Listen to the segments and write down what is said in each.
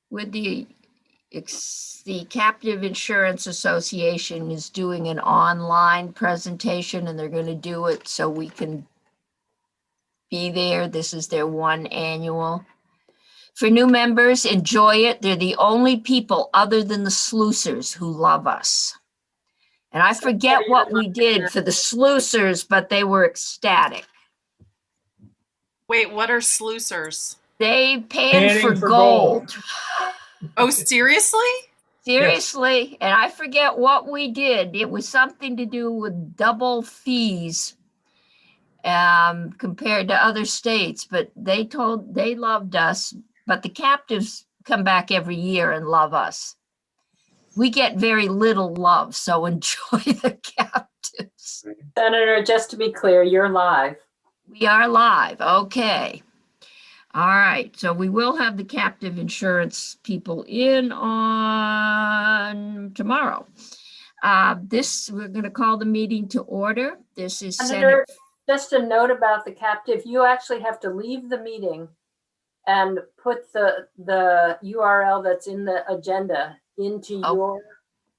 with the Captive Insurance Association is doing an online presentation, and they're going to do it so we can be there. This is their one annual. For new members, enjoy it. They're the only people other than the sluicers who love us. And I forget what we did for the sluicers, but they were ecstatic. Wait, what are sluicers? They pan for gold. Oh, seriously? Seriously. Yes. And I forget what we did. It was something to do with double fees compared to other states, but they loved us, but the captives come back every year and love us. We get very little love, so enjoy the captives. Senator, just to be clear, you're live. We are live. Okay. All right. So we will have the captive insurance people in on tomorrow. We're going to call the meeting to order. This is Senator, just a note about the captive. You actually have to leave the meeting and put the URL that's in the agenda into your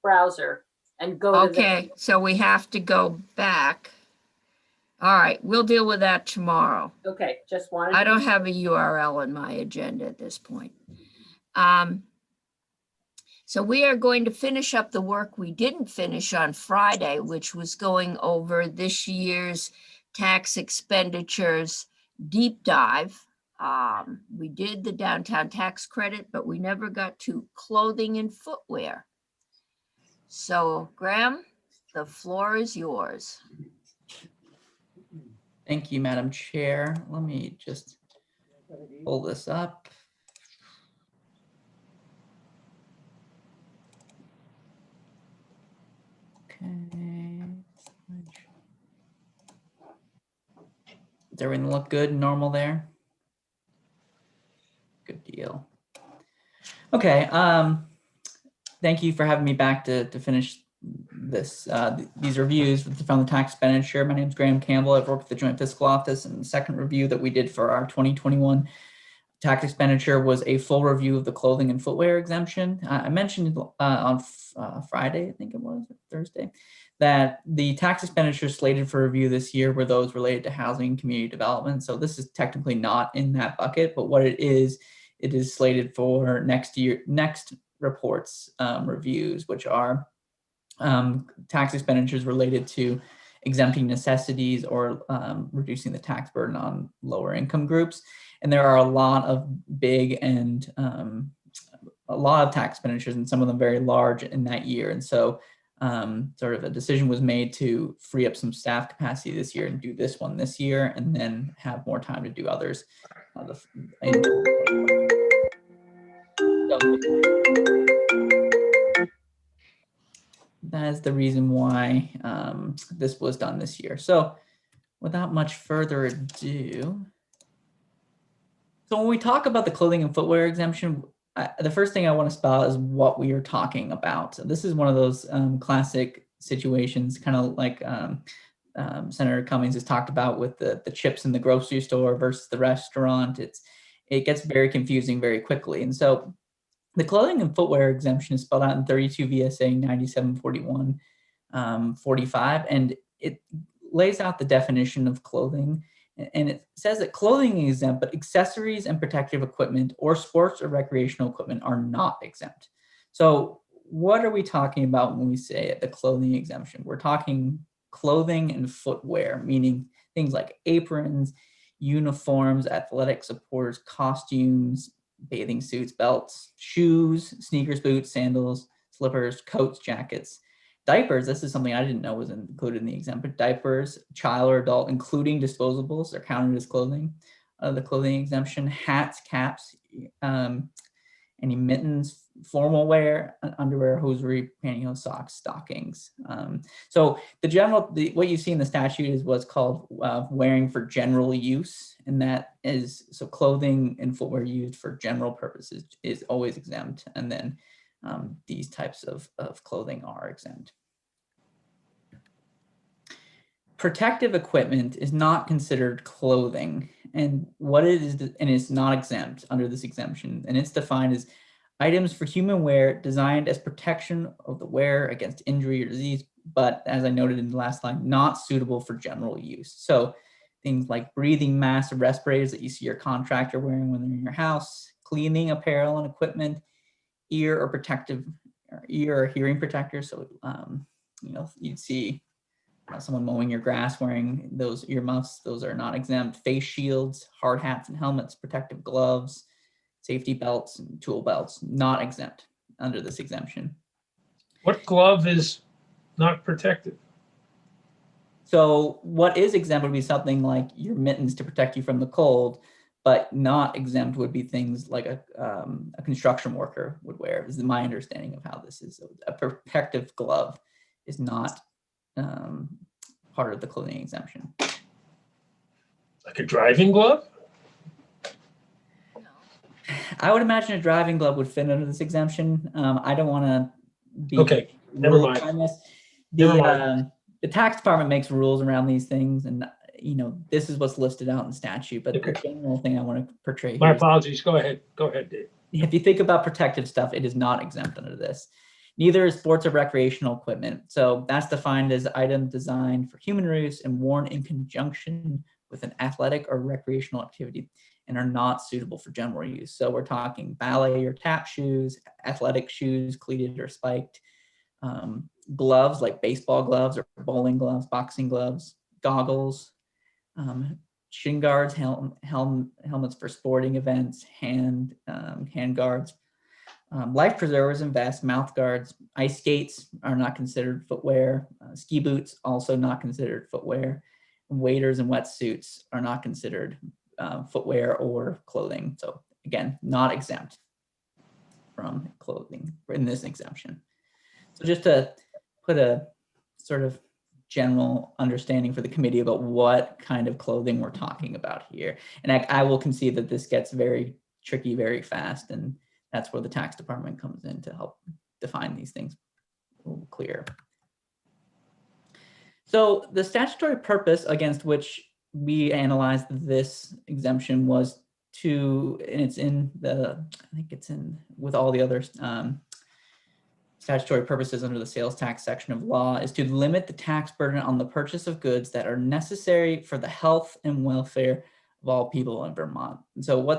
browser and go to okay, so we have to go back. All right, we'll deal with that tomorrow. Okay, just wanted I don't have a URL in my agenda at this point. So we are going to finish up the work we didn't finish on Friday, which was going over this year's tax expenditures deep dive. We did the downtown tax credit, but we never got to clothing and footwear. So Graham, the floor is yours. Thank you, Madam Chair. Let me just pull this up. Okay. Does everything look good, normal there? Good deal. Okay. Thank you for having me back to finish these reviews from the tax expenditure. My name is Graham Campbell. I've worked with the Joint Fiscal Office, and the second review that we did for our 2021 tax expenditure was a full review of the clothing and footwear exemption. I mentioned on Friday, I think it was, Thursday, that the tax expenditures slated for review this year were those related to housing and community development. So this is technically not in that bucket, but what it is slated for next reports reviews, which are tax expenditures related to exempting necessities or reducing the tax burden on lower income groups. And there are a lot of big and a lot of tax expenditures, and some of them very large in that year. And so sort of a decision was made to free up some staff capacity this year and do this one this year, and then have more time to do others. That is the reason why this was done this year. So without much further ado, so when we talk about the clothing and footwear exemption, the first thing I want to spell out is what we are talking about. So this is one of those classic situations, kind of like Senator Cummings has talked about with the chips in the grocery store versus the restaurant. It gets very confusing very quickly. And so the clothing and footwear exemption is spelled out in 32 VSA 9741-45, and it lays out the definition of clothing. And it says that clothing is exempt, but accessories and protective equipment or sports or recreational equipment are not exempt. So what are we talking about when we say the clothing exemption? We're talking clothing and footwear, meaning things like aprons, uniforms, athletic supporters, costumes, bathing suits, belts, shoes, sneakers, boots, sandals, slippers, coats, jackets, diapers. This is something I didn't know was included in the exempt, but diapers, child or adult, including disposables, are counted as clothing. The clothing exemption, hats, caps, any mittens, formal wear, underwear, hosiery, pantyhose, socks, stockings. So what you see in the statute is what's called wearing for general use. And that is, so clothing and footwear used for general purposes is always exempt. And then these types of clothing are exempt. Protective equipment is not considered clothing, and what it is, and it's not exempt under this exemption, and it's defined as items for human wear designed as protection of the wearer against injury or disease, but as I noted in the last slide, not suitable for general use. So things like breathing masks or respirators that you see your contractor wearing when they're in your house, cleaning apparel and equipment, ear or hearing protectors. So, you'd see someone mowing your grass wearing those earmuffs. Those are not exempt. Face shields, hard hats and helmets, protective gloves, safety belts and tool belts, not exempt under this exemption. What glove is not protected? So what is exempt would be something like your mittens to protect you from the cold, but not exempt would be things like a construction worker would wear, is my understanding of how this is. A protective glove is not part of the clothing exemption. Like a driving glove? I would imagine a driving glove would fit under this exemption. I don't want to be Okay, never ruled mind. on this. Never mind. The tax department makes rules around these things, and this is what's listed out in statute. But Okay. the general thing I want to portray My here is, apologies. Go ahead, Dave. if you think about protective stuff, it is not exempt under this. Neither is sports or recreational equipment. So that's defined as items designed for human use and worn in conjunction with an athletic or recreational activity and are not suitable for general use. So we're talking ballet or tap shoes, athletic shoes, cleated or spiked, gloves like baseball gloves or bowling gloves, boxing gloves, goggles, shin guards, helmets for sporting events, hand guards, life preservers and vests, mouth guards, ice skates are not considered footwear, ski boots also not considered footwear, waders and wetsuits are not considered footwear or clothing. So again, not exempt from clothing in this exemption. So just to put a sort of general understanding for the committee about what kind of clothing we're talking about here. And I will concede that this gets very tricky very fast, and that's where the tax department comes in to help define these things a little clearer. So the statutory purpose against which we analyzed this exemption was to, and it's in the, I think it's in with all the other statutory purposes under the sales tax section of law, is to limit the tax burden on the purchase of goods that are necessary for the health and welfare of all people in Vermont. And so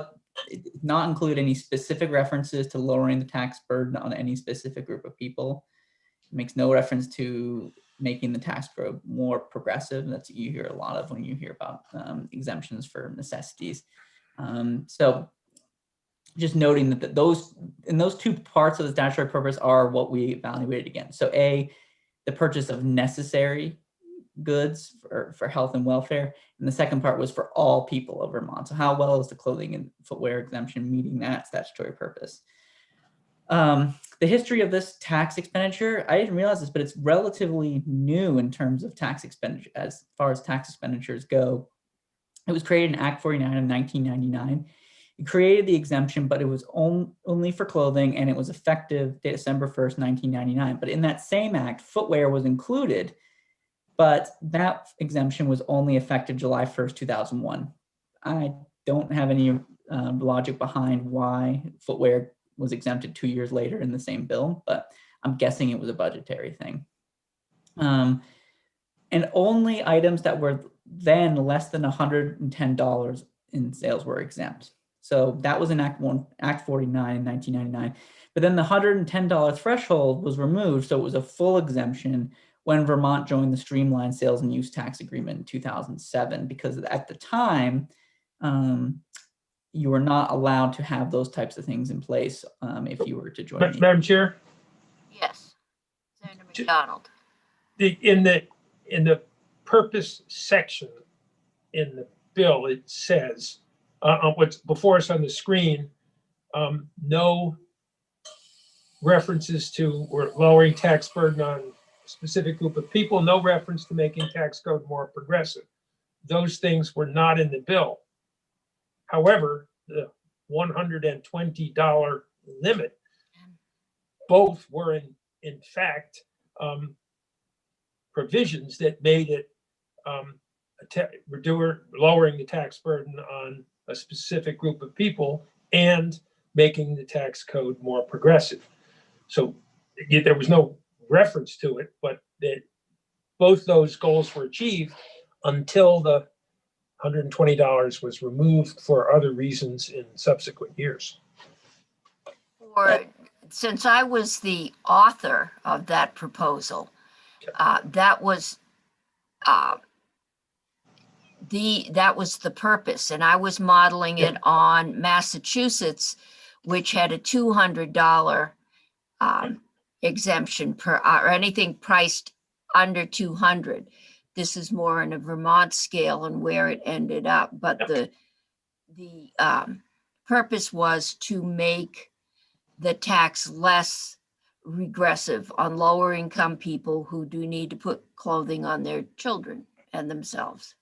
it does not include any specific references to lowering the tax burden on any specific group of people. It makes no reference to making the tax code more progressive. That's what you hear a lot of when you hear about exemptions for necessities. So just noting that those two parts of the statutory purpose are what we evaluated against. So A, the purchase of necessary goods for health and welfare. And the second part was for all people of Vermont. So how well is the clothing and footwear exemption meeting that statutory purpose? The history of this tax expenditure, I didn't realize this, but it's relatively new in terms of tax expenditure as far as tax expenditures go. It was created in Act 49 of 1999. It created the exemption, but it was only for clothing, and it was effective December 1st, 1999. But in that same act, footwear was included, but that exemption was only effective July 1st, 2001. I don't have any logic behind why footwear was exempted 2 years later in the same bill, but I'm guessing it was a budgetary thing. And only items that were then less than $110 in sales were exempt. So that was in Act 49 in 1999. But then the $110 threshold was removed, so it was a full exemption when Vermont joined the Streamlined Sales and Use Tax Agreement in 2007, because at the time, you were not allowed to have those types of things in place if you were to join. Madam Chair? Yes. Senator McDonald. In the purpose section in the bill, it says, what's before us on the screen, no references to or lowering tax burden on a specific group of people, no reference to making tax code more progressive. Those things were not in the bill. However, the $120 limit, both were in fact provisions that made it lowering the tax burden on a specific group of people and making the tax code more progressive. So there was no reference to it, but both those goals were achieved until the $120 was removed for other reasons in subsequent years. Or since I was the author of that proposal, that was the purpose, and I was modeling it on Massachusetts, which had a $200 exemption or anything priced under 200. This is more in a Vermont scale and where it ended up, but the purpose was to make the tax less regressive on lower income people who do need to put clothing on their children and themselves.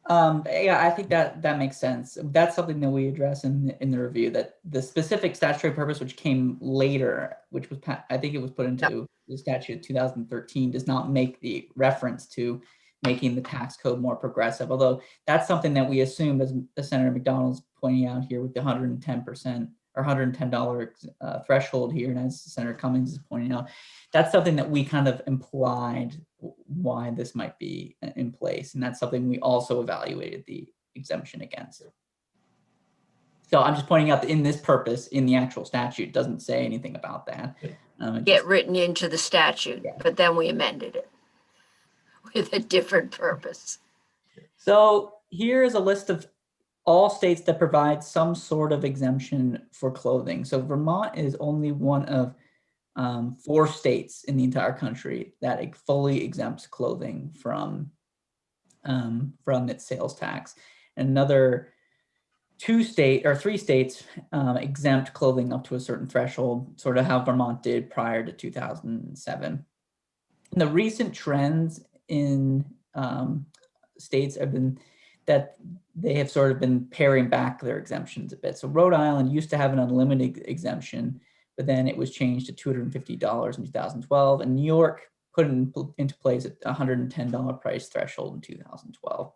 Yeah, I think that makes sense. That's something that we address in the review, that the specific statutory purpose, which came later, which was, I think it was put into the statute 2013, does not make the reference to making the tax code more progressive. Although that's something that we assumed, as Senator McDonald's pointing out here, with the 110% or $110 threshold here, and as Senator Cummings is pointing out, that's something that we kind of implied why this might be in place, and that's something we also evaluated the exemption against. So I'm just pointing out that in this purpose, in the actual statute, doesn't say anything about that. Get written into the statute, but then we amended it with a different purpose. So here is a list of all states that provide some sort of exemption for clothing. So Vermont is only one of 4 states in the entire country that fully exempts clothing from its sales tax. And another 3 states exempt clothing up to a certain threshold, sort of how Vermont did prior to 2007. And the recent trends in states have been that they have sort of been paring back their exemptions a bit. So Rhode Island used to have an unlimited exemption, but then it was changed to $250 in 2012. And New York put it into place at $110 price threshold in 2012.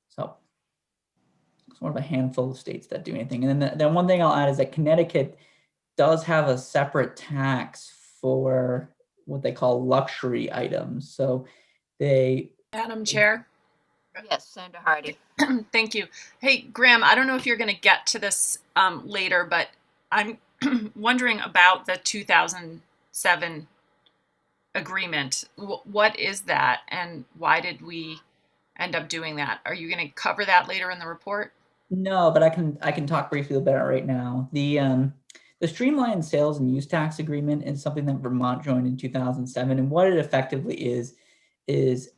So it's one of a handful of states that do anything. And then one thing I'll add is that Connecticut does have a separate tax for what they call luxury items. So Madam Chair. Yes, Senator Hardy. Thank you. Hey, Graham, I don't know if you're going to get to this later, but I'm wondering about the 2007 agreement. What is that, and why did we end up doing that? Are you going to cover that later in the report? No, but I can talk briefly about it right now. The streamlined sales and use tax agreement is something that Vermont joined in 2007, and what it effectively is it's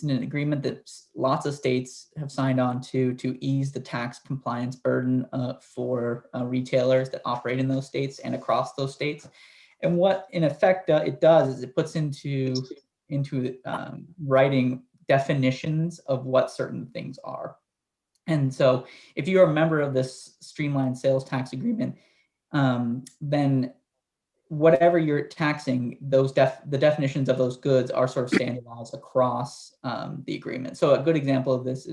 an agreement that lots of states have signed on to ease the tax compliance burden for retailers that operate in those states and across those states. And what in effect it does is it puts into writing definitions of what certain things are. And so if you're a member of this streamlined sales tax agreement, then whatever you're taxing, the definitions of those goods are sort of standardized across the agreement. So a good example of this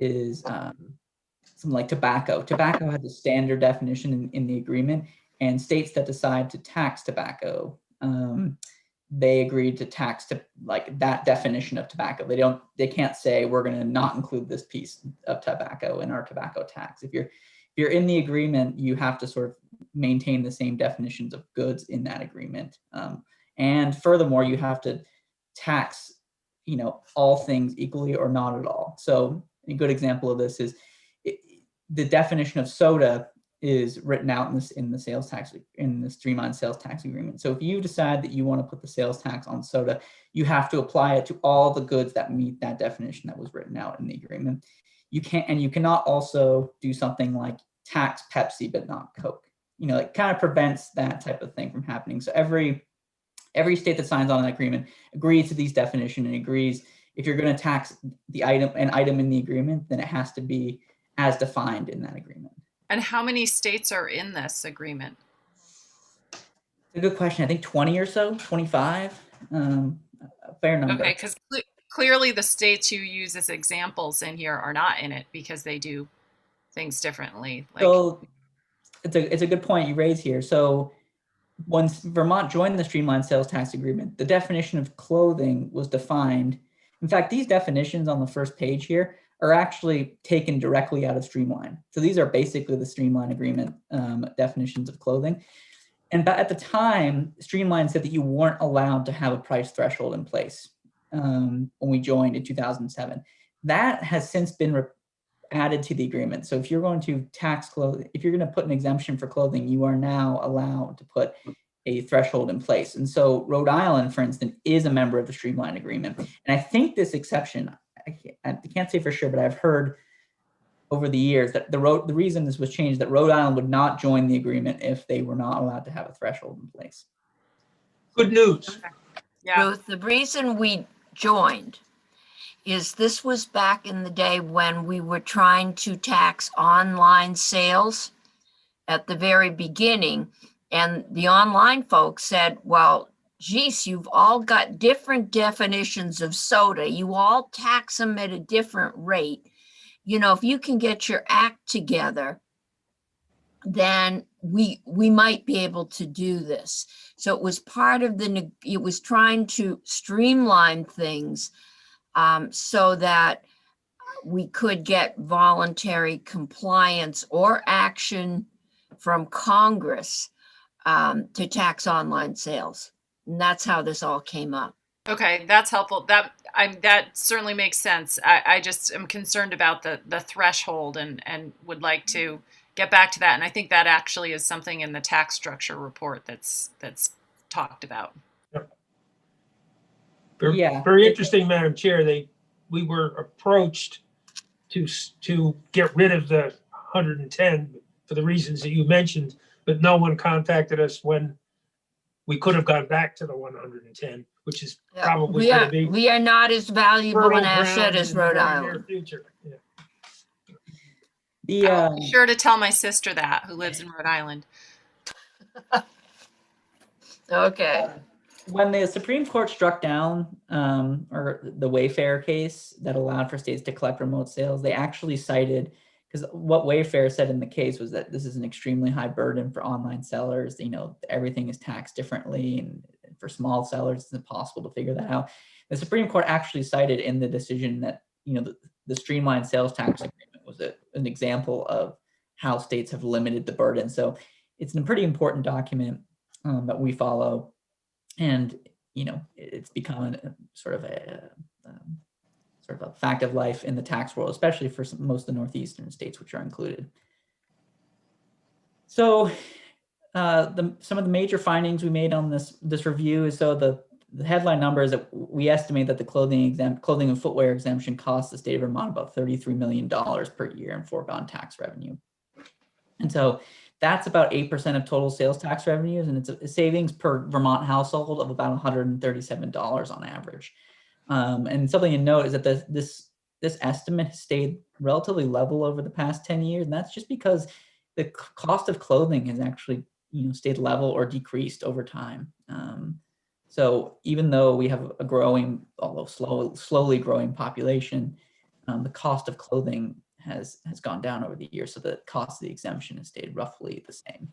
is something like tobacco. Tobacco has a standard definition in the agreement, and states that decide to tax tobacco, they agreed to tax like that definition of tobacco. They can't say we're going to not include this piece of tobacco in our tobacco tax. If you're in the agreement, you have to sort of maintain the same definitions of goods in that agreement. And furthermore, you have to tax, all things equally or not at all. So a good example of this is the definition of soda is written out in the sales tax, in the streamlined sales tax agreement. So if you decide that you want to put the sales tax on soda, you have to apply it to all the goods that meet that definition that was written out in the agreement. You cannot also do something like tax Pepsi but not Coke. It kind of prevents that type of thing from happening. So every state that signs on an agreement agrees to these definitions and agrees if you're going to tax an item in the agreement, then it has to be as defined in that agreement. And how many states are in this agreement? A good question. I think 20 or so, 25, a fair number. Okay, because clearly the states you use as examples in here are not in it because they do things differently. Like, So it's a good point you raise here. So once Vermont joined the streamlined sales tax agreement, the definition of clothing was defined. In fact, these definitions on the first page here are actually taken directly out of Streamline. So these are basically the Streamline agreement definitions of clothing. And at the time, Streamline said that you weren't allowed to have a price threshold in place when we joined in 2007. That has since been added to the agreement. So if you're going to tax clothing, if you're going to put an exemption for clothing, you are now allowed to put a threshold in place. And so Rhode Island, for instance, is a member of the Streamline agreement. And I think this exception, I can't say for sure, but I've heard over the years that the reason this was changed, that Rhode Island would not join the agreement if they were not allowed to have a threshold in place. Good news. yeah, Ruth, the reason we joined is this was back in the day when we were trying to tax online sales at the very beginning. And the online folks said, well, geez, you've all got different definitions of soda. You all tax them at a different rate. You know, if you can get your act together, then we might be able to do this. So it was part of it was trying to streamline things so that we could get voluntary compliance or action from Congress to tax online sales. And that's how this all came up. okay, that's helpful. That certainly makes sense. I just am concerned about the threshold and would like to get back to that. And I think that actually is something in the tax structure report that's talked about. Very, Yeah. very interesting, Madam Chair. We were approached to get rid of the 110 for the reasons that you mentioned, but no one contacted us when we could have gone back to the 110, which is probably going to be We are not as valuable fertile an asset ground as in the Rhode very near Island. future. Yeah. I'll be sure to tell my sister that, who lives in Rhode Island. Okay. When the Supreme Court struck down or the Wayfair case that allowed for states to collect remote sales, they actually cited, because what Wayfair said in the case was that this is an extremely high burden for online sellers. You know, everything is taxed differently, and for small sellers, it's impossible to figure that out. The Supreme Court actually cited in the decision that, you know, the streamlined sales tax agreement was an example of how states have limited the burden. So it's a pretty important document that we follow. And, you know, it's become sort of a fact of life in the tax world, especially for most of the northeastern states, which are included. So some of the major findings we made on this review is, so the headline number is that we estimate that the clothing and footwear exemption costs the state of Vermont about $33 million per year in foregone tax revenue. And so that's about 8% of total sales tax revenues, and it's a savings per Vermont household of about $137 on average. And something to note is that this estimate has stayed relatively level over the past 10 years, and that's just because the cost of clothing has actually, you know, stayed level or decreased over time. So even though we have a growing, although slowly growing population, the cost of clothing has gone down over the years, so the cost of the exemption has stayed roughly the same.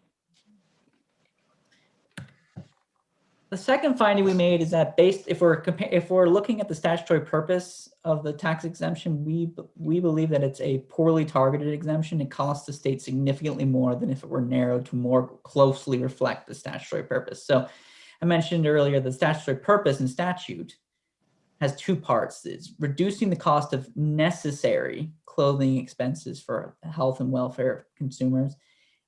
The second finding we made is that if we're looking at the statutory purpose of the tax exemption, we believe that it's a poorly targeted exemption. It costs the state significantly more than if it were narrowed to more closely reflect the statutory purpose. So I mentioned earlier the statutory purpose in statute has two parts. It's reducing the cost of necessary clothing expenses for health and welfare of consumers.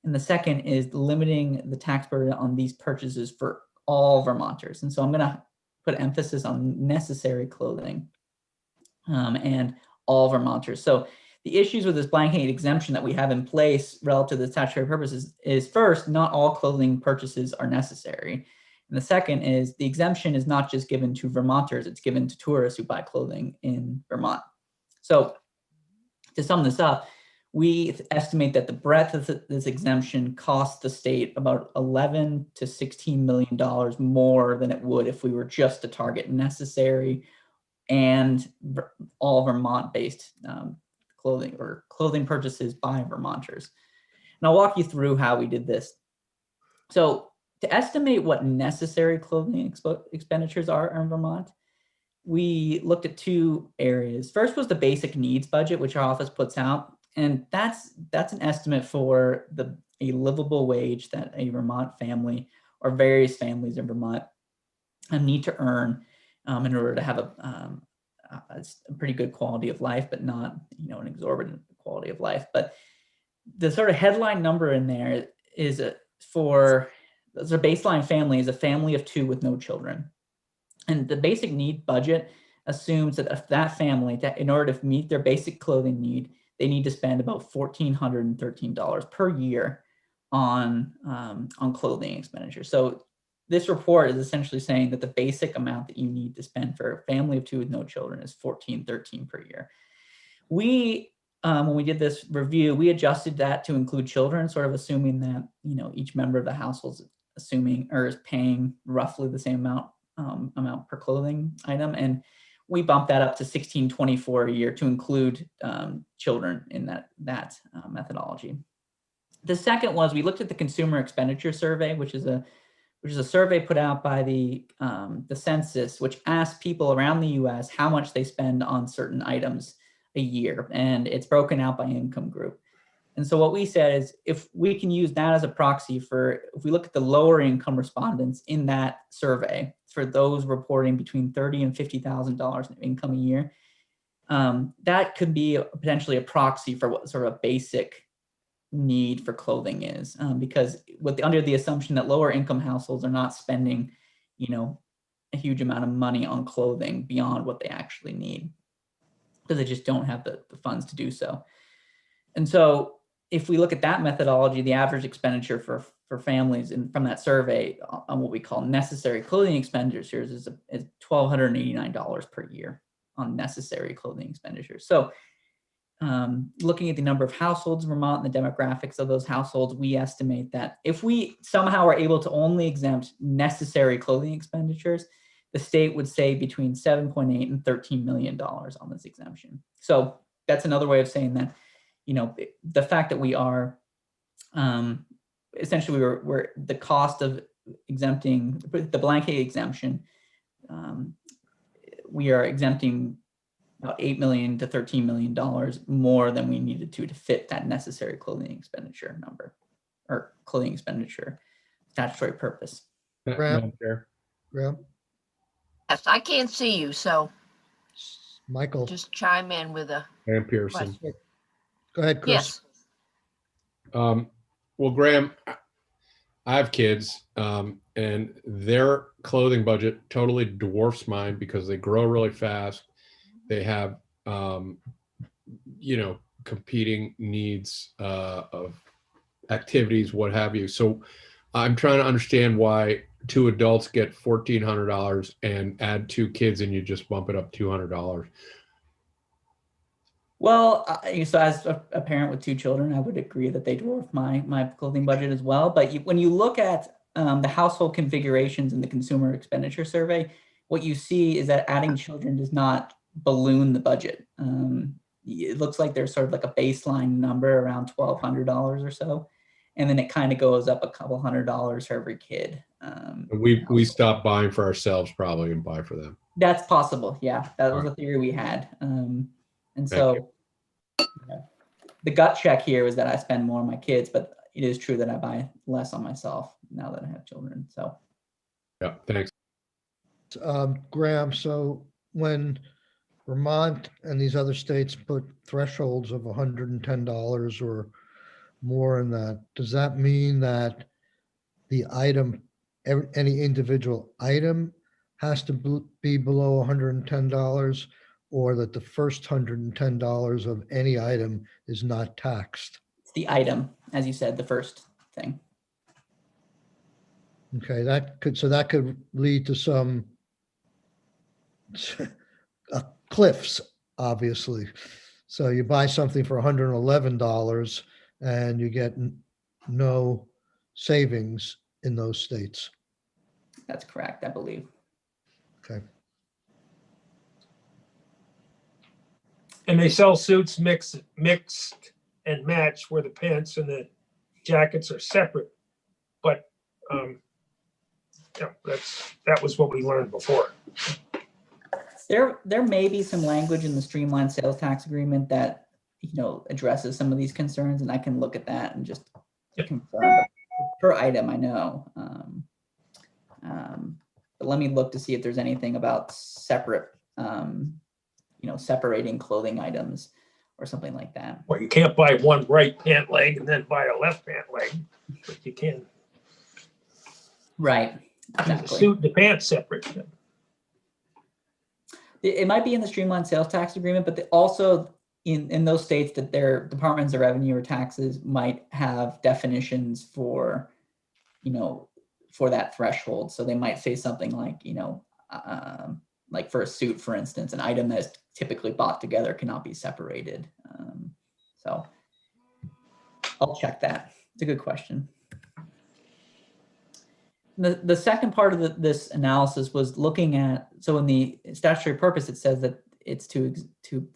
And the second is limiting the tax burden on these purchases for all Vermonters. And so I'm going to put emphasis on necessary clothing and all Vermonters. So the issues with this blanket exemption that we have in place relative to the statutory purposes is first, not all clothing purchases are necessary. And the second is the exemption is not just given to Vermonters, it's given to tourists who buy clothing in Vermont. So to sum this up, we estimate that the breadth of this exemption costs the state about $11 to $16 million more than it would if we were just to target necessary and all Vermont-based clothing or clothing purchases by Vermonters. And I'll walk you through how we did this. So to estimate what necessary clothing expenditures are in Vermont, we looked at two areas. First was the basic needs budget, which our office puts out. And that's an estimate for a livable wage that a Vermont family or various families in Vermont need to earn in order to have a pretty good quality of life, but not an exorbitant quality of life. But the sort of headline number in there is for a baseline family is a family of 2 with no children. And the basic need budget assumes that if that family, that in order to meet their basic clothing need, they need to spend about $1,413 per year on clothing expenditures. So this report is essentially saying that the basic amount that you need to spend for a family of 2 with no children is $1,413 per year. We, when we did this review, we adjusted that to include children, sort of assuming that each member of the household is paying roughly the same amount per clothing item, and we bumped that up to $1,624 a year to include children in that methodology. The second was we looked at the Consumer Expenditure Survey, which is a survey put out by the census, which asks people around the U.S. how much they spend on certain items a year, and it's broken out by income group. And so what we said is if we can use that as a proxy if we look at the lower income respondents in that survey, for those reporting between $30,000 and $50,000 in income a year, that could be potentially a proxy for what sort of a basic need for clothing is, because under the assumption that lower income households are not spending, a huge amount of money on clothing beyond what they actually need, because they just don't have the funds to do so. And so if we look at that methodology, the average expenditure for families from that survey on what we call necessary clothing expenditures is $1,289 per year on necessary clothing expenditures. So looking at the number of households in Vermont and the demographics of those households, we estimate that if we somehow are able to only exempt necessary clothing expenditures, the state would save between $7.8 and $13 million on this exemption. So that's another way of saying that, the fact that we are essentially we're the cost of exempting the blanket exemption, we are exempting about $8 million to $13 million more than we needed to fit that necessary clothing expenditure number, or clothing expenditure statutory purpose. Madam Chair. Graham, Yes, I can't see you, so Michael, just chime in with a Graham Pearson. question. go ahead, Chris. Yes. Well, Graham, I have kids, and their clothing budget totally dwarfs mine because they grow really fast. They have, competing needs of activities, what have you. So I'm trying to understand why 2 adults get $1,400 and add 2 kids and you just bump it up $200. Well, so as a parent with 2 children, I would agree that they dwarf my clothing budget as well. But when you look at the household configurations in the Consumer Expenditure Survey, what you see is that adding children does not balloon the budget. It looks like there's sort of like a baseline number around $1,200 or so, and then it kind of goes up a couple $100 for every kid. We stop buying for ourselves probably and buy for them. That's possible. Yeah, that was a theory we had. And so the gut check here is that I spend more on my kids, but it is true that I buy less on myself now that I have children. So Yeah, thanks. Graham, so when Vermont and these other states put thresholds of $110 or more in that, does that mean that the item, any individual item has to be below $110, or that the first $110 of any item is not taxed? it's the item, as you said, the first thing. Okay, that could lead to some cliffs, obviously. So you buy something for $111 and you get no savings in those states. That's correct, I believe. Okay. And they sell suits mixed and matched where the pants and the jackets are separate. But yeah, that was what we learned before. There may be some language in the streamlined sales tax agreement that, addresses some of these concerns, and I can look at that and just confirm. But per item, I know. But let me look to see if there's anything about separate, separating clothing items or something like that. Well, you can't buy one right pant leg and then buy a left pant leg, but you can. Right. The Exactly. suit and the pants separate. It might be in the streamlined sales tax agreement, but also in those states that their departments of revenue or taxes might have definitions for, for that threshold. So they might say something like for a suit, for instance, an item that is typically bought together cannot be separated. So I'll check that. It's a good question. The second part of this analysis was looking at, so in the statutory purpose, it says that it's to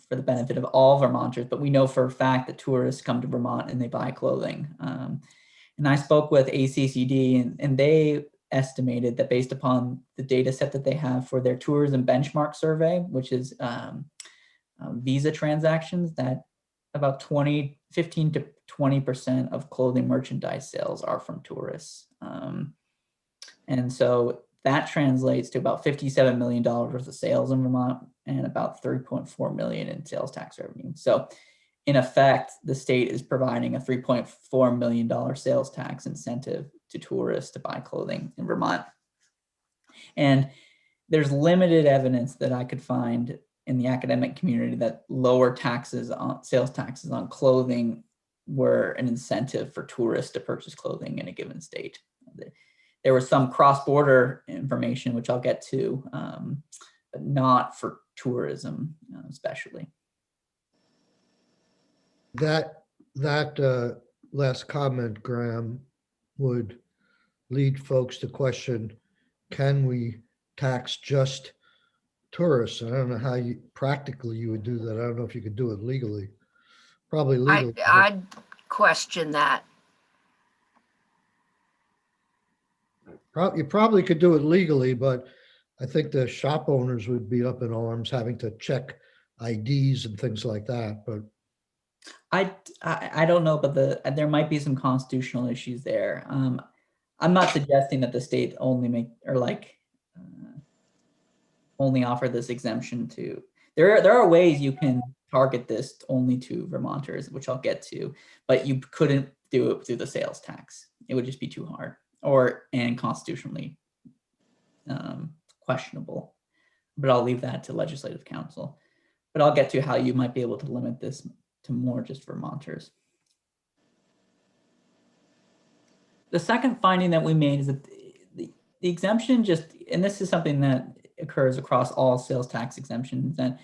for the benefit of all Vermonters, but we know for a fact that tourists come to Vermont and they buy clothing. And I spoke with ACCD, and they estimated that based upon the data set that they have for their tourism benchmark survey, which is visa transactions, that about 15 to 20% of clothing merchandise sales are from tourists. And so that translates to about $57 million worth of sales in Vermont and about $3.4 million in sales tax revenue. So in effect, the state is providing a $3.4 million sales tax incentive to tourists to buy clothing in Vermont. And there's limited evidence that I could find in the academic community that lower taxes on sales taxes on clothing were an incentive for tourists to purchase clothing in a given state. There was some cross-border information, which I'll get to, but not for tourism, especially. That last comment, Graham, would lead folks to question, can we tax just tourists? And I don't know how practically you would do that. I don't know if you could do it legally. Probably legally. I'd question that. You probably could do it legally, but I think the shop owners would be up in arms having to check IDs and things like that. But I don't know, but there might be some constitutional issues there. I'm not suggesting that the state only only offer this exemption to. There are ways you can target this only to Vermonters, which I'll get to, but you couldn't do it through the sales tax. It would just be too hard and constitutionally questionable. But I'll leave that to Legislative Council. But I'll get to how you might be able to limit this to more just Vermonters. The second finding that we made is that the exemption and this is something that occurs across all sales tax exemptions, that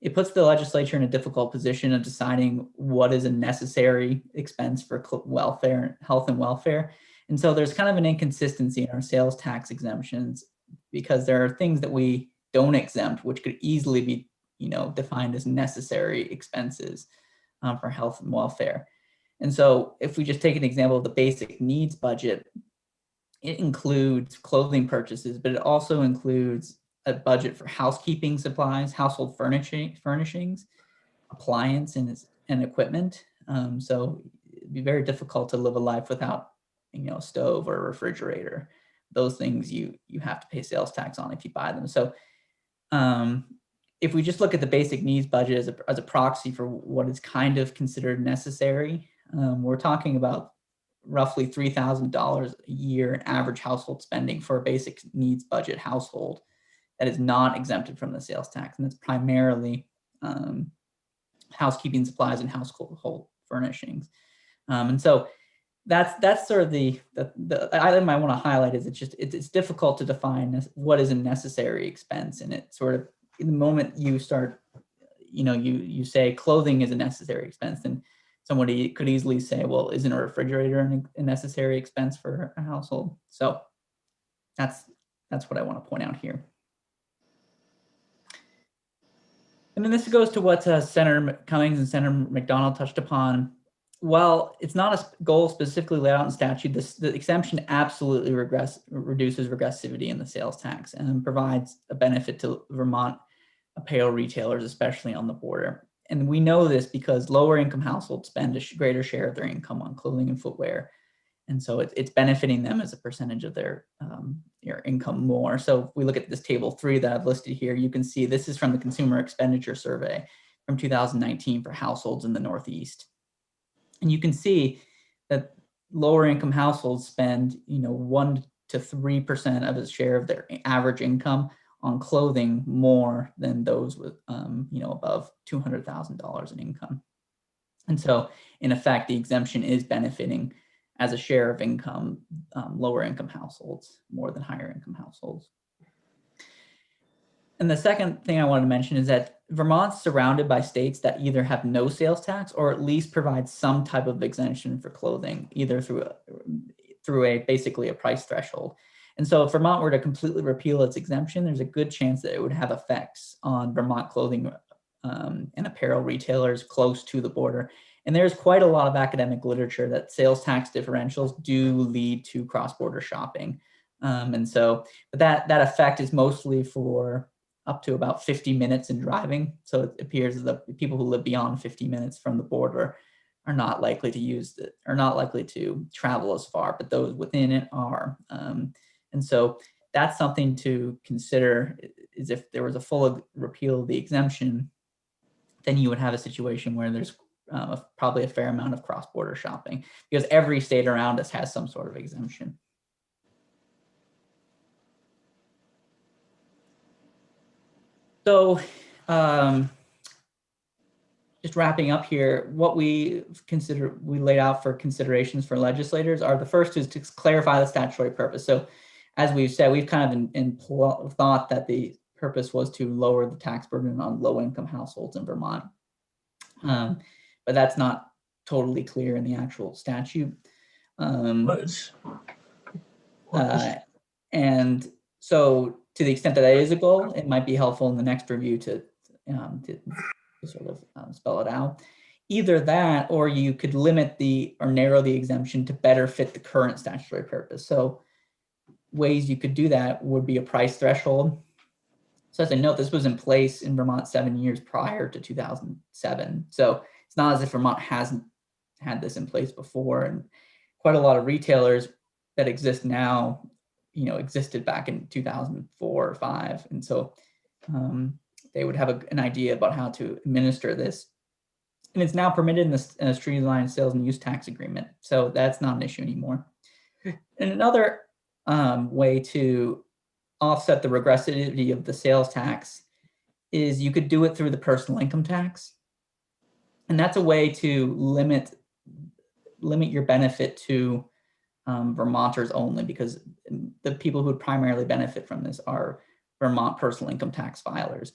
it puts the legislature in a difficult position of deciding what is a necessary expense for welfare, health and welfare. And so there's kind of an inconsistency in our sales tax exemptions because there are things that we don't exempt, which could easily be, defined as necessary expenses for health and welfare. And so if we just take an example of the basic needs budget, it includes clothing purchases, but it also includes a budget for housekeeping supplies, household furnishings, appliance and equipment. So it'd be very difficult to live a life without, a stove or a refrigerator. Those things you have to pay sales tax on if you buy them. So if we just look at the basic needs budget as a proxy for what is kind of considered necessary, we're talking about roughly $3,000 a year in average household spending for a basic needs budget household that is not exempted from the sales tax. And that's primarily housekeeping supplies and household furnishings. And so that's sort of the item I want to highlight is it's difficult to define what is a necessary expense. And it sort of, in the moment you start, you say clothing is a necessary expense, then somebody could easily say, well, isn't a refrigerator a necessary expense for a household? So that's what I want to point out here. And then this goes to what Senator Cummings and Senator McDonald touched upon. While it's not a goal specifically laid out in statute, the exemption absolutely reduces regressivity in the sales tax and provides a benefit to Vermont apparel retailers, especially on the border. And we know this because lower income households spend a greater share of their income on clothing and footwear. And so it's benefiting them as a percentage of their income more. So if we look at this table 3 that I've listed here, you can see this is from the Consumer Expenditure Survey from 2019 for households in the Northeast. And you can see that lower income households spend 1 to 3% of a share of their average income on clothing more than those with above $200,000 in income. And so in effect, the exemption is benefiting as a share of income, lower income households more than higher income households. And the second thing I wanted to mention is that Vermont's surrounded by states that either have no sales tax or at least provide some type of exemption for clothing, either through basically a price threshold. And so if Vermont were to completely repeal its exemption, there's a good chance that it would have effects on Vermont clothing and apparel retailers close to the border. And there's quite a lot of academic literature that sales tax differentials do lead to cross-border shopping. And so that effect is mostly for up to about 50 minutes in driving. So it appears that the people who live beyond 50 minutes from the border are not likely to travel as far, but those within it are. And so that's something to consider, is if there was a full repeal of the exemption, then you would have a situation where there's probably a fair amount of cross-border shopping because every state around us has some sort of exemption. So just wrapping up here, what we laid out for considerations for legislators are, the first is to clarify the statutory purpose. So as we've said, we've kind of thought that the purpose was to lower the tax burden on low-income households in Vermont. But that's not totally clear in the actual statute. And so to the extent that that is a goal, it might be helpful in the next review to sort of spell it out. Either that, or you could limit or narrow the exemption to better fit the current statutory purpose. So ways you could do that would be a price threshold. So as I note, this was in place in Vermont 7 years prior to 2007. So it's not as if Vermont hasn't had this in place before. And quite a lot of retailers that exist now, existed back in 2004 or 5. And so they would have an idea about how to administer this. And it's now permitted in the streamlined sales and use tax agreement. So that's not an issue anymore. And another way to offset the regressivity of the sales tax is you could do it through the personal income tax. And that's a way to limit your benefit to Vermonters only, because the people who would primarily benefit from this are Vermont personal income tax filers.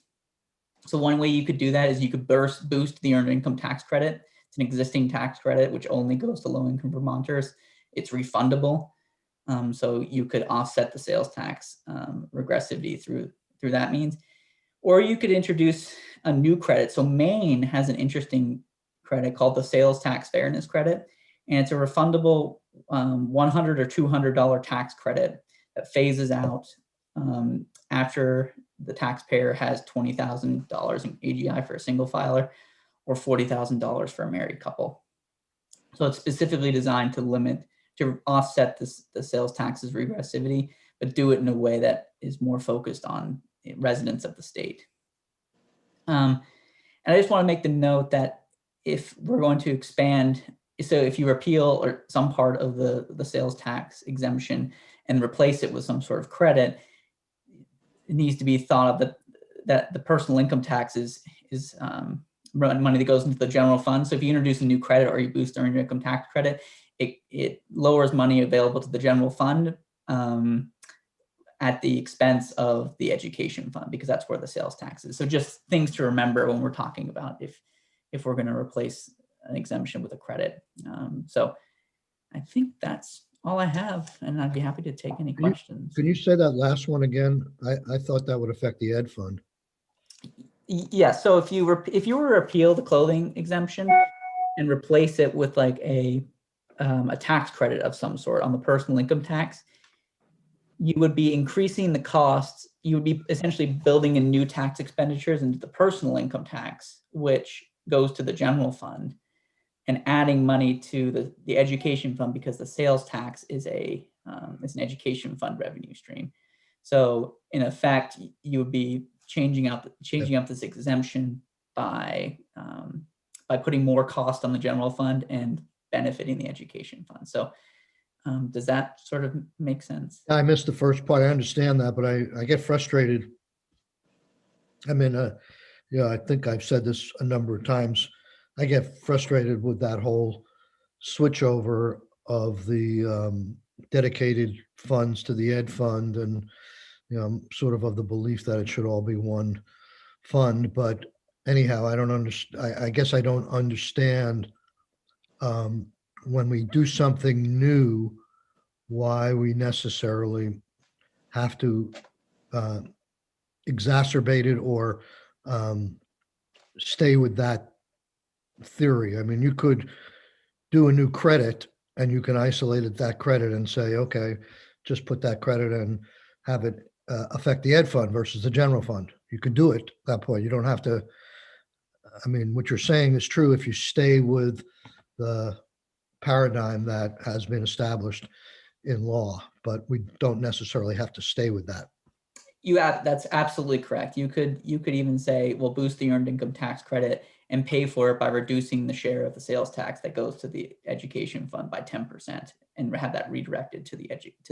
So one way you could do that is you could boost the earned income tax credit. It's an existing tax credit which only goes to low-income Vermonters. It's refundable. So you could offset the sales tax regressivity through that means. Or you could introduce a new credit. So Maine has an interesting credit called the sales tax fairness credit. And it's a refundable $100 or $200 tax credit that phases out after the taxpayer has $20,000 in AGI for a single filer or $40,000 for a married couple. So it's specifically designed to offset the sales tax's regressivity, but do it in a way that is more focused on residents of the state. And I just want to make the note that if we're going to expand, so if you repeal or some part of the sales tax exemption and replace it with some sort of credit, it needs to be thought of that the personal income tax is money that goes into the general fund. So if you introduce a new credit or you boost earned income tax credit, it lowers money available to the general fund at the expense of the education fund, because that's where the sales tax is. So just things to remember when we're talking about if we're going to replace an exemption with a credit. So I think that's all I have, and I'd be happy to take any questions. Can you say that last one again? I thought that would affect the ed fund. Yeah, so if you were to repeal the clothing exemption and replace it with like a tax credit of some sort on the personal income tax, you would be increasing the costs. You would be essentially building in new tax expenditures into the personal income tax, which goes to the general fund, and adding money to the education fund, because the sales tax is an education fund revenue stream. So in effect, you would be changing up this exemption by putting more cost on the general fund and benefiting the education fund. So does that sort of make sense? I missed the first part. I understand that, but I get frustrated. I mean, yeah, I think I've said this a number of times. I get frustrated with that whole switchover of the dedicated funds to the ed fund, and I'm sort of the belief that it should all be one fund. But anyhow, I don't understand. I guess I don't understand when we do something new, why we necessarily have to exacerbate it or stay with that theory. I mean, you could do a new credit and you can isolate that credit and say, okay, just put that credit and have it affect the ed fund versus the general fund. You could do it at that point. You don't have to. I mean, what you're saying is true if you stay with the paradigm that has been established in law, but we don't necessarily have to stay with that. That's absolutely correct. You could even say, we'll boost the earned income tax credit and pay for it by reducing the share of the sales tax that goes to the education fund by 10%, and have that redirected to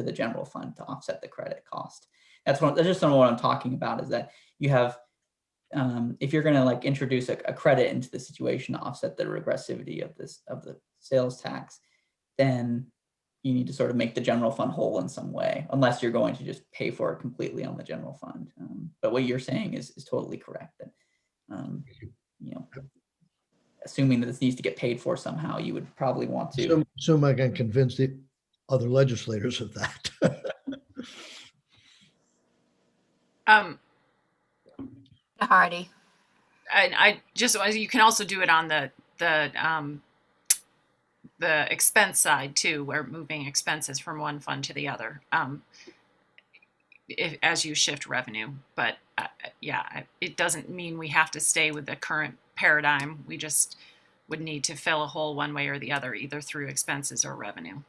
the general fund to offset the credit cost. That's just some of what I'm talking about, is that you have, if you're going to like introduce a credit into the situation to offset the regressivity of the sales tax, then you need to sort of make the general fund whole in some way, unless you're going to just pay for it completely on the general fund. But what you're saying is totally correct. That assuming that this needs to get paid for somehow, you would probably want to. Assume I can convince the other legislators of that. Hardy. I just, you can also do it on the expense side too, where moving expenses from one fund to the other, as you shift revenue. But yeah, it doesn't mean we have to stay with the current paradigm. We just would need to fill a hole one way or the other, either through expenses or revenue.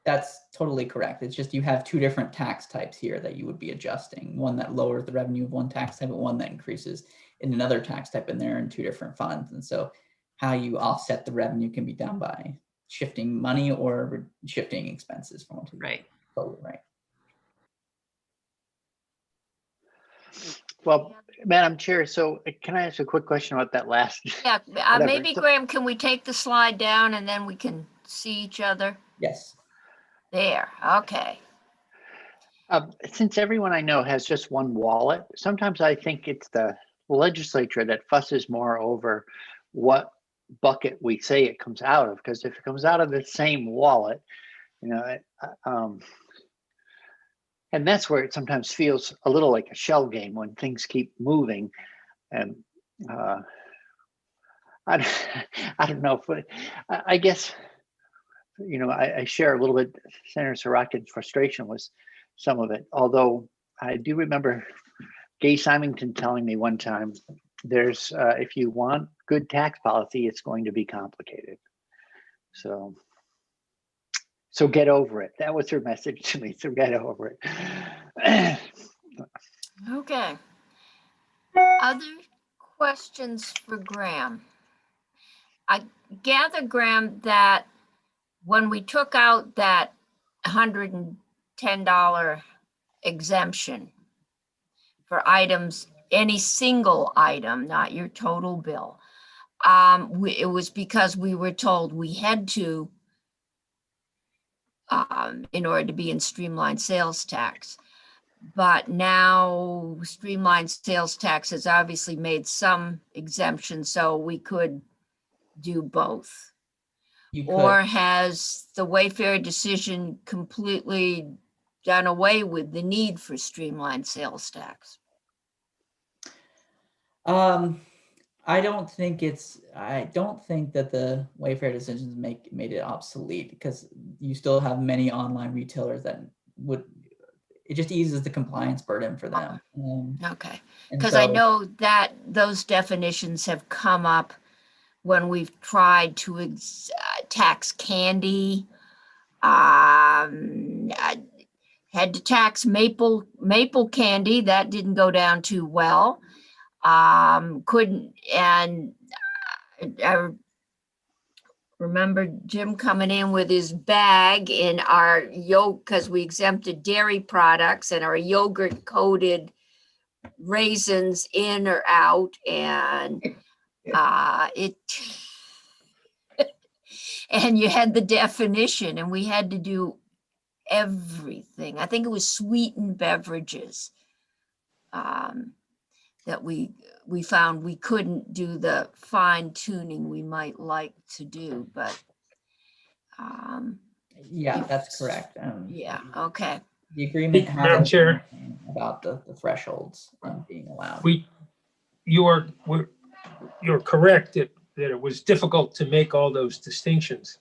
That's totally correct. It's just you have two different tax types here that you would be adjusting. One that lowers the revenue of one tax type, and one that increases in another tax type, and they're in two different funds. And so how you offset the revenue can be done by shifting money or shifting expenses from one to the other. Right. Totally right. Well, Madam Chair, so can I ask a quick question about that last? Yeah, Whatever. maybe Graham, can we take the slide down and then we can see each other? Yes. There, okay. Since everyone I know has just one wallet, sometimes I think it's the legislature that fusses more over what bucket we say it comes out of, because if it comes out of the same wallet, and that's where it sometimes feels a little like a shell game when things keep moving. And I don't know if I guess, I share a little bit Senator Sorokin's frustration with some of it, although I do remember Gay Symington telling me one time, there's if you want good tax policy, it's going to be complicated. So get over it. That was her message to me. So get over it. Okay. Other questions for Graham? I gather, Graham, that when we took out that $110 exemption for items, any single item, not your total bill, it was because we were told we had to, in order to be in streamlined sales tax. But now streamlined sales tax has obviously made some exemptions, so we could do both. Or has the Wayfair decision completely done away with the need for streamlined sales tax? I don't think that the Wayfair decisions made it obsolete, because you still have many online retailers that it just eases the compliance burden for them. Okay, And because I so- know that those definitions have come up when we've tried to tax candy. I had to tax maple candy. That didn't go down too well. Couldn't, and I remember Jim coming in with his bag in our yogurt, because we exempted dairy products, and our yogurt coated raisins in or out, and it and you had the definition, and we had to do everything. I think it was sweetened beverages that we found we couldn't do the fine tuning we might like to do, but yeah, that's correct. yeah, okay. The agreement Madam has Chair. about the thresholds being allowed. You're correct that it was difficult to make all those distinctions.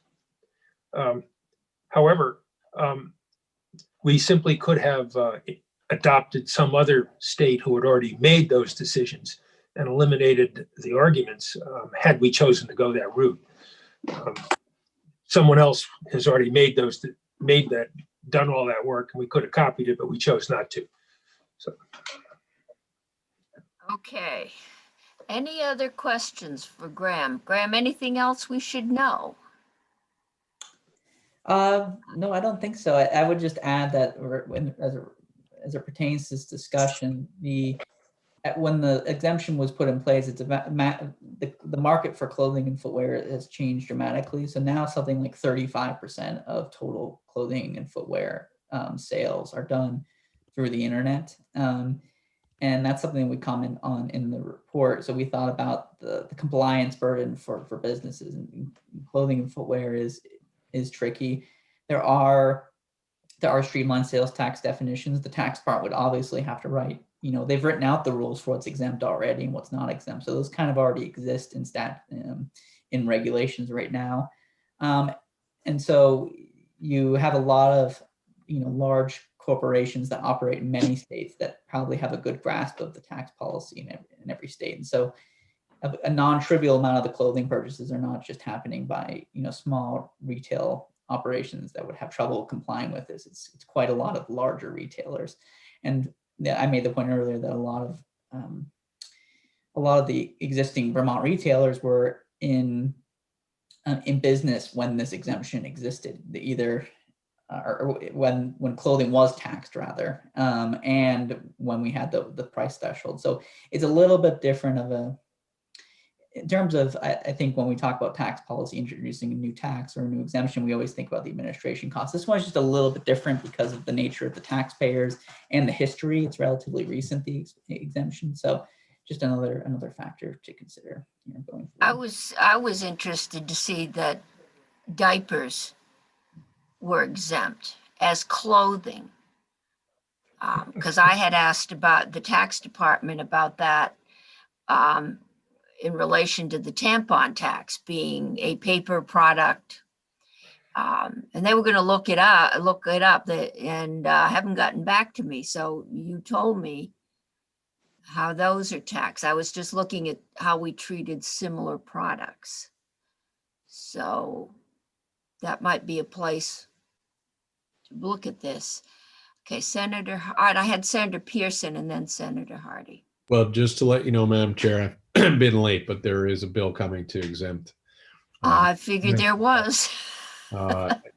However, we simply could have adopted some other state who had already made those decisions and eliminated the arguments had we chosen to go that route. Someone else has already done all that work, and we could have copied it, but we chose not to. So. Okay. Any other questions for Graham? Graham, anything else we should know? No, I don't think so. I would just add that as it pertains to this discussion, when the exemption was put in place, it's about the market for clothing and footwear has changed dramatically. So now something like 35% of total clothing and footwear sales are done through the internet. And that's something we comment on in the report. So we thought about the compliance burden for businesses, and clothing and footwear is tricky. There are streamlined sales tax definitions. The tax part would obviously have to write, they've written out the rules for what's exempt already and what's not exempt. So those kind of already exist in regulations right now. And so you have a lot of, large corporations that operate in many states that probably have a good grasp of the tax policy in every state. And so a non-trivial amount of the clothing purchases are not just happening by, small retail operations that would have trouble complying with this. It's quite a lot of larger retailers. And I made the point earlier that a lot of the existing Vermont retailers were in business when this exemption existed, or when clothing was taxed rather, and when we had the price threshold. So it's a little bit different in terms of, I think when we talk about tax policy, introducing a new tax or a new exemption, we always think about the administration costs. This one's just a little bit different because of the nature of the taxpayers and the history. It's relatively recent, the exemption. So just another factor to consider going forward. I was interested to see that diapers were exempt as clothing, because I had asked about the tax department about that in relation to the tampon tax being a paper product, and they were going to look it up, and haven't gotten back to me. So you told me how those are taxed. I was just looking at how we treated similar products. So that might be a place to look at this. Okay, I had Senator Pearson and then Senator Hardy. Well, just to let you know, Madam Chair, I've been late, but there is a bill coming to exempt. I figured there was.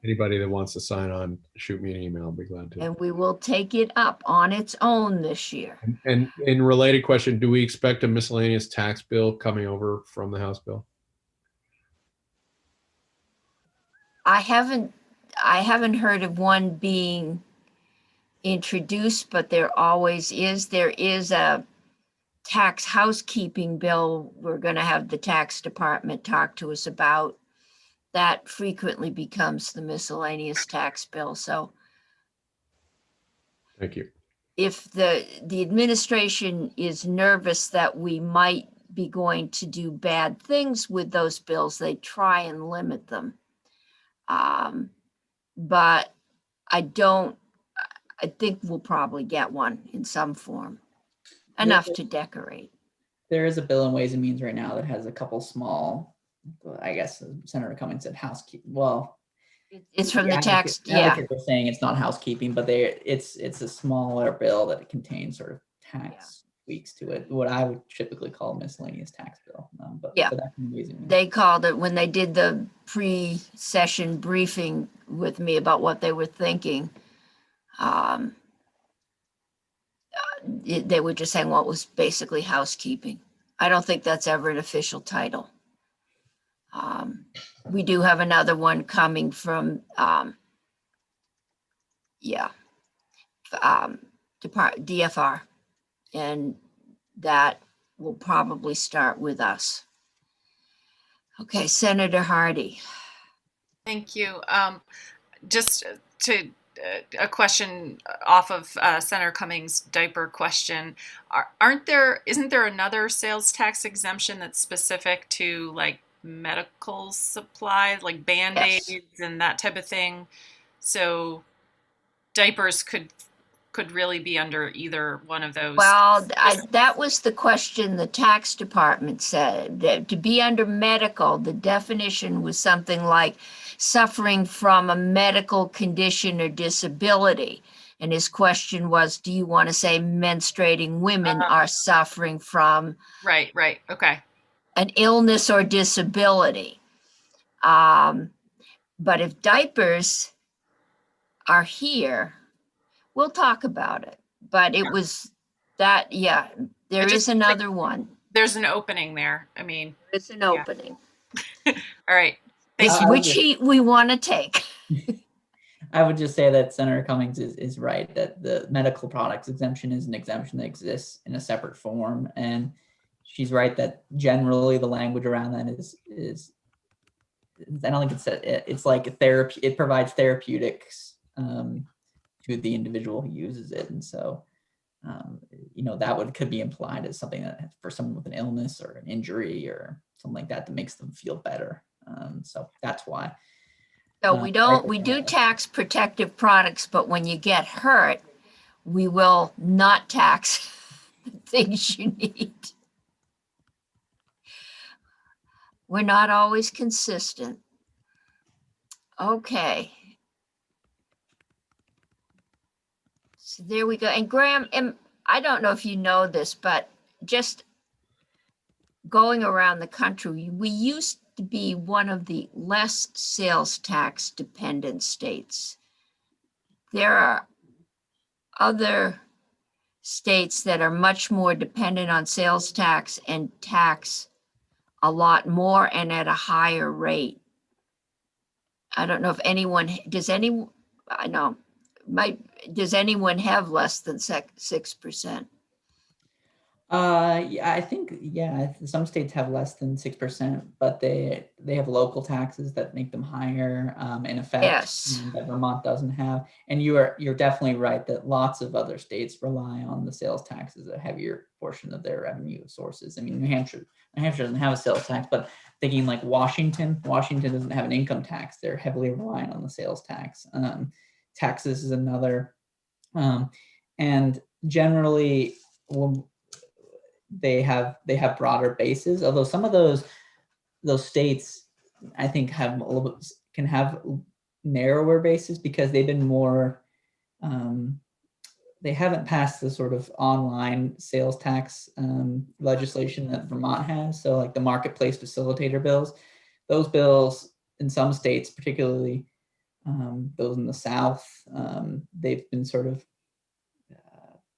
Anybody that wants to sign on, shoot me an email. I'll be glad to. And we will take it up on its own this year. And in related question, do we expect a miscellaneous tax bill coming over from the House bill? I haven't heard of one being introduced, but there always is. There is a tax housekeeping bill we're going to have the tax department talk to us about. That frequently becomes the miscellaneous tax bill. So thank you. if the administration is nervous that we might be going to do bad things with those bills, they try and limit them. But I think we'll probably get one in some form, enough to decorate. There is a bill in Ways and Means right now that has a couple small, I guess Senator Cummings said housekeeping. Well, It's from the tax, advocates are saying it's not housekeeping, but it's a smaller bill that it contains sort of tax tweaks to it. What I would typically call a miscellaneous tax bill. But that's in Ways and Means. They called it, when they did the pre-session briefing with me about what they were thinking, they were just saying, well, it was basically housekeeping. I don't think that's ever an official title. We do have another one coming from, DFR, and that will probably start with us. Okay, Senator Hardy. Thank you. Just to a question off of Senator Cummings' diaper question. Isn't there another sales tax exemption that's specific to like medical supplies, like Band-Aids and that type of thing? So diapers could really be under either one of those. Well, that was the question the tax department said. That to be under medical, the definition was something like suffering from a medical condition or disability. And his question was, do you want to say menstruating women are suffering from Right, okay. an illness or disability? But if diapers are here, we'll talk about it. But it was that, there is another one. There's an opening there. I mean, It's an opening. All right. It's which heat we want to take. I would just say that Senator Cummings is right, that the medical products exemption is an exemption that exists in a separate form. And she's right that generally the language around that is I don't think it's like a therapy. It provides therapeutics to the individual who uses it. And so, that could be implied as something that for someone with an illness or an injury or something like that makes them feel better. So that's why. So we do tax protective products, but when you get hurt, we will not tax the things you need. We're not always consistent. Okay. So there we go. And Graham, I don't know if you know this, but just going around the country, we used to be one of the less sales tax dependent states. There are other states that are much more dependent on sales tax and tax a lot more and at a higher rate. I don't know if does anyone have less than 6%? I think, some states have less than 6%, but they have local taxes that make them higher in effect. Yes. That Vermont doesn't have. And you're definitely right that lots of other states rely on the sales tax as a heavier portion of their revenue sources. I mean, New Hampshire doesn't have a sales tax, but thinking like Washington doesn't have an income tax. They're heavily reliant on the sales tax. Texas is another. And generally, they have broader bases, although some of those states I think have can have narrower bases because they've been more they haven't passed the sort of online sales tax legislation that Vermont has. So like the marketplace facilitator bills, those bills in some states, particularly those in the South, they've been sort of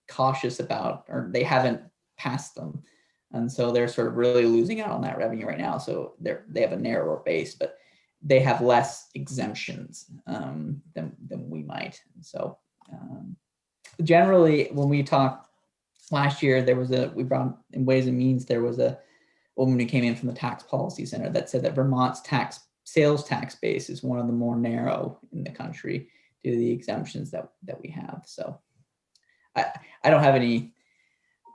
cautious about, or they haven't passed them, and so they're sort of really losing out on that revenue right now. So they have a narrower base, but they have less exemptions than we might. So generally, when we talked last year, we brought in Ways and Means, there was a woman who came in from the Tax Policy Center that said that Vermont's sales tax base is one of the more narrow in the country due to the exemptions that we have. So I don't have any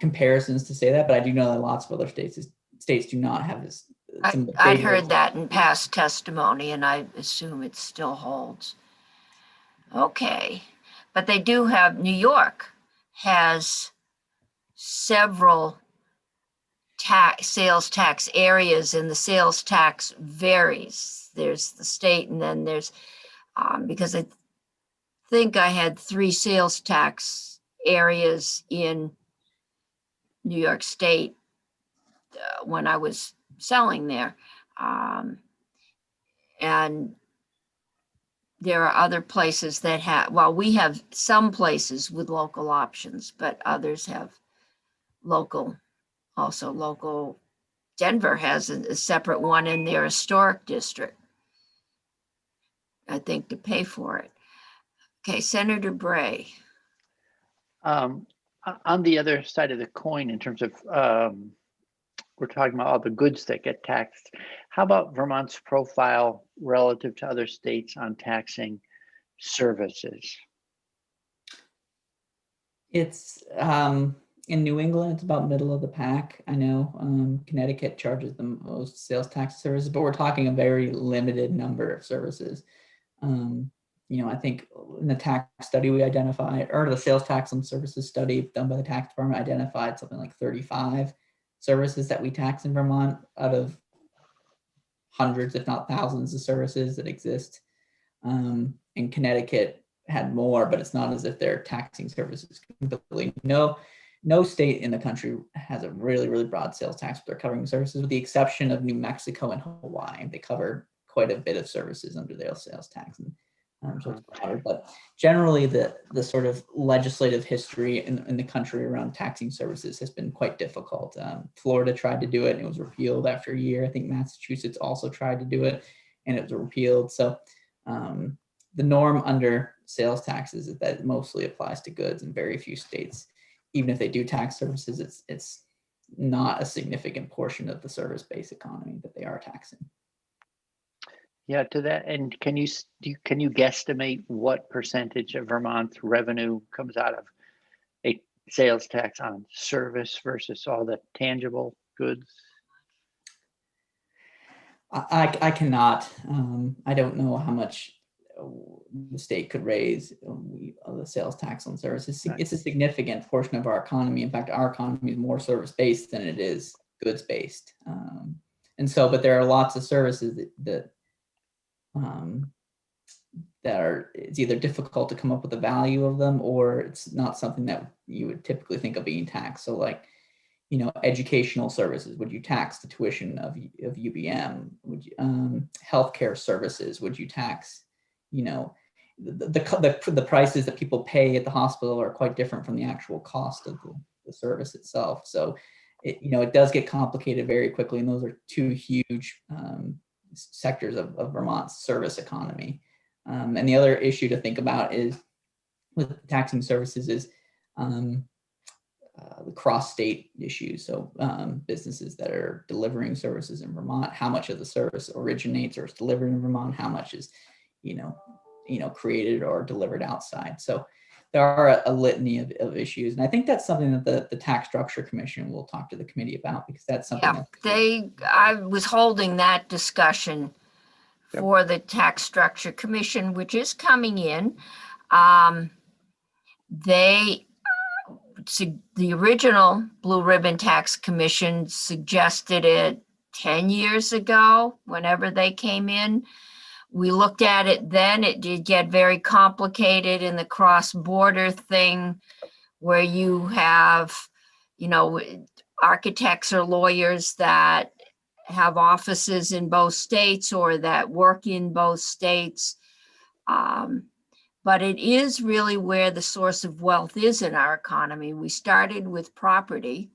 comparisons to say that, but I do know that lots of other states do not have this. some of the I'd bigger- heard that in past testimony, and I assume it still holds. Okay, but they do have, New York has several sales tax areas, and the sales tax varies. There's the state, and then there's, because I think I had 3 sales tax areas in New York State when I was selling there. And there are other places that have, well, we have some places with local options, but others have local, also local. Denver has a separate one in their historic district, I think, to pay for it. Okay, Senator Bray. On the other side of the coin, in terms of we're talking about all the goods that get taxed. How about Vermont's profile relative to other states on taxing services? It's in New England, it's about middle of the pack. I know Connecticut charges the most sales tax services, but we're talking a very limited number of services. I think in the tax study we identified, or the sales tax on services study done by the tax department identified something like 35 services that we tax in Vermont out of hundreds, if not thousands, of services that exist. And Connecticut had more, but it's not as if they're taxing services completely. No state in the country has a really, really broad sales tax, but they're covering services, with the exception of New Mexico and Hawaii. They cover quite a bit of services under their sales tax. So it's broader, but generally the sort of legislative history in the country around taxing services has been quite difficult. Florida tried to do it and it was repealed after a year. I think Massachusetts also tried to do it and it was repealed. So the norm under sales taxes is that it mostly applies to goods, in very few states. Even if they do tax services, it's not a significant portion of the service-based economy that they are taxing. Yeah, to that, and can you guesstimate what percentage of Vermont's revenue comes out of a sales tax on service versus all the tangible goods? I cannot. I don't know how much the state could raise the sales tax on services. It's a significant portion of our economy. In fact, our economy is more service-based than it is goods-based. But there are lots of services that it's either difficult to come up with the value of them, or it's not something that you would typically think of being taxed. So like, educational services, would you tax the tuition of UBM? Would you, healthcare services, would you tax, the prices that people pay at the hospital are quite different from the actual cost of the service itself. So it does get complicated very quickly. And those are 2 huge sectors of Vermont's service economy. And the other issue to think about is with taxing services is the cross-state issues. So businesses that are delivering services in Vermont, how much of the service originates or is delivered in Vermont, how much is, created or delivered outside. So there are a litany of issues. And I think that's something that the Tax Structure Commission will talk to the committee about, because that's something I was holding that discussion for the Tax Structure Commission, which is coming in. The original Blue Ribbon Tax Commission suggested it 10 years ago, whenever they came in. We looked at it then. It did get very complicated in the cross-border thing, where you have, architects or lawyers that have offices in both states or that work in both states. But it is really where the source of wealth is in our economy. We started with property,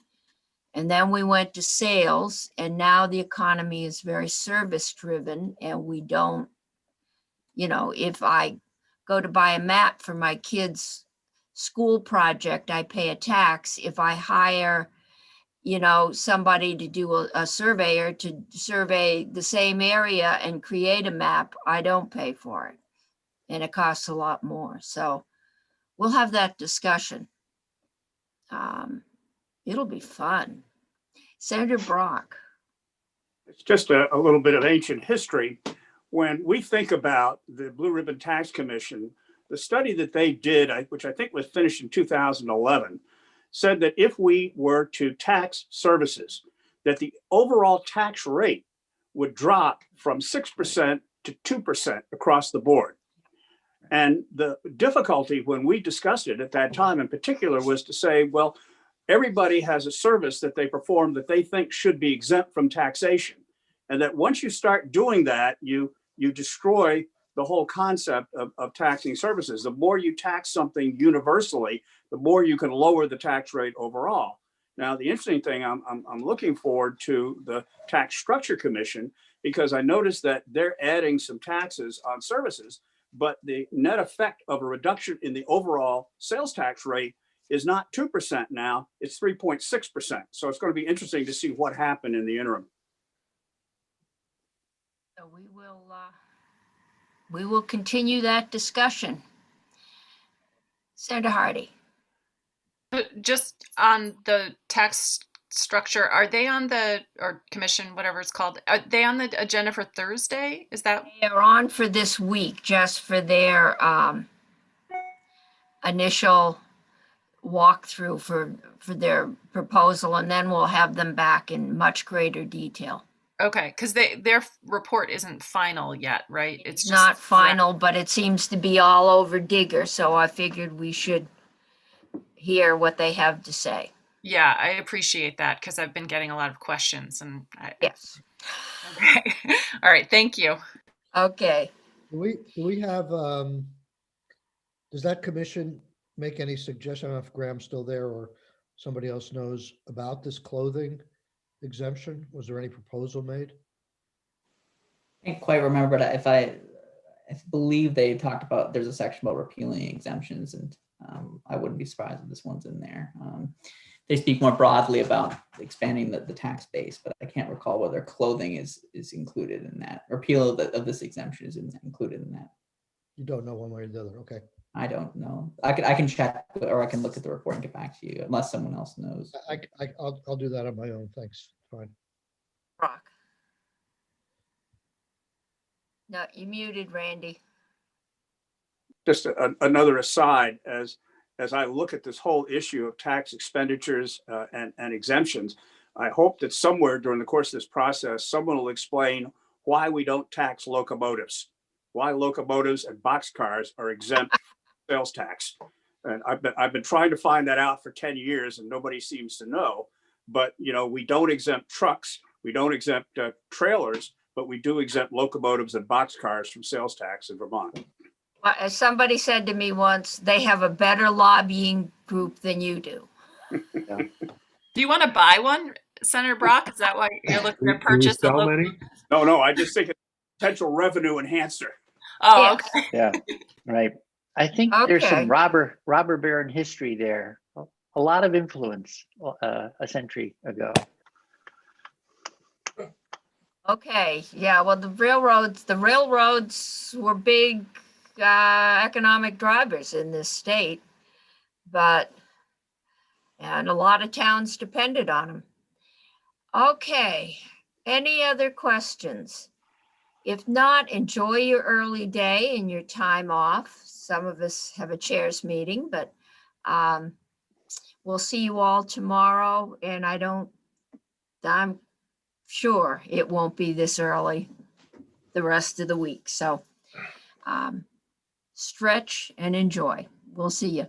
and then we went to sales, and now the economy is very service-driven, and we don't, if I go to buy a map for my kid's school project, I pay a tax. If I hire, somebody to do a surveyor to survey the same area and create a map, I don't pay for it. And it costs a lot more. So we'll have that discussion. It'll be fun. Senator Brock. It's just a little bit of ancient history. When we think about the Blue Ribbon Tax Commission, the study that they did, which I think was finished in 2011, said that if we were to tax services, that the overall tax rate would drop from 6% to 2% across the board. And the difficulty when we discussed it at that time in particular was to say, well, everybody has a service that they perform that they think should be exempt from taxation. And that once you start doing that, you destroy the whole concept of taxing services. The more you tax something universally, the more you can lower the tax rate overall. Now, the interesting thing, I'm looking forward to the Tax Structure Commission, because I noticed that they're adding some taxes on services, but the net effect of a reduction in the overall sales tax rate is not 2% now, it's 3.6%. So it's going to be interesting to see what happened in the interim. So we will continue that discussion. Senator Hardy. Just on the tax structure, are they on the, or commission, whatever it's called, are they on the agenda for Thursday? Is that? They're on for this week, just for their initial walkthrough for their proposal, and then we'll have them back in much greater detail. Okay, because their report isn't final yet, right? It's just not final, but it seems to be all over Digger, so I figured we should hear what they have to say. Yeah, I appreciate that because I've been getting a lot of questions and Yes. Okay. All right, thank you. Okay. Do we have, does that commission make any suggestion? I don't know if Graham's still there or somebody else knows about this clothing exemption. Was there any proposal made? I can't quite remember, but I believe they talked about, there's a section about repealing exemptions, and I wouldn't be surprised if this one's in there. They speak more broadly about expanding the tax base, but I can't recall whether clothing is included in that. Repeal of this exemption is included in that. You don't know one way or the other. Okay. I don't know. I can check, or I can look at the report and get back to you, unless someone else knows. I'll do that on my own. Thanks. Fine. Brock. No, you muted, Randy. Just another aside, as I look at this whole issue of tax expenditures and exemptions, I hope that somewhere during the course of this process, someone will explain why we don't tax locomotives, why locomotives and boxcars are exempt sales tax. And I've been trying to find that out for 10 years and nobody seems to know. But, you know, we don't exempt trucks, we don't exempt trailers, but we do exempt locomotives and boxcars from sales tax in Vermont. Well, as somebody said to me once, they have a better lobbying group than you do. Do you want to buy one, Senator Brock? Is that why you're looking to purchase a sell many? No, I just think it's a potential revenue enhancer. Oh, Yes. okay. Yeah, right. I think there's Okay. some robber baron history there. A lot of influence a century ago. Okay, yeah, well, the railroads were big economic drivers in this state, and a lot of towns depended on them. Okay, any other questions? If not, enjoy your early day and your time off. Some of us have a chairs meeting, but we'll see you all tomorrow, and I'm sure it won't be this early the rest of the week. So stretch and enjoy. We'll see you.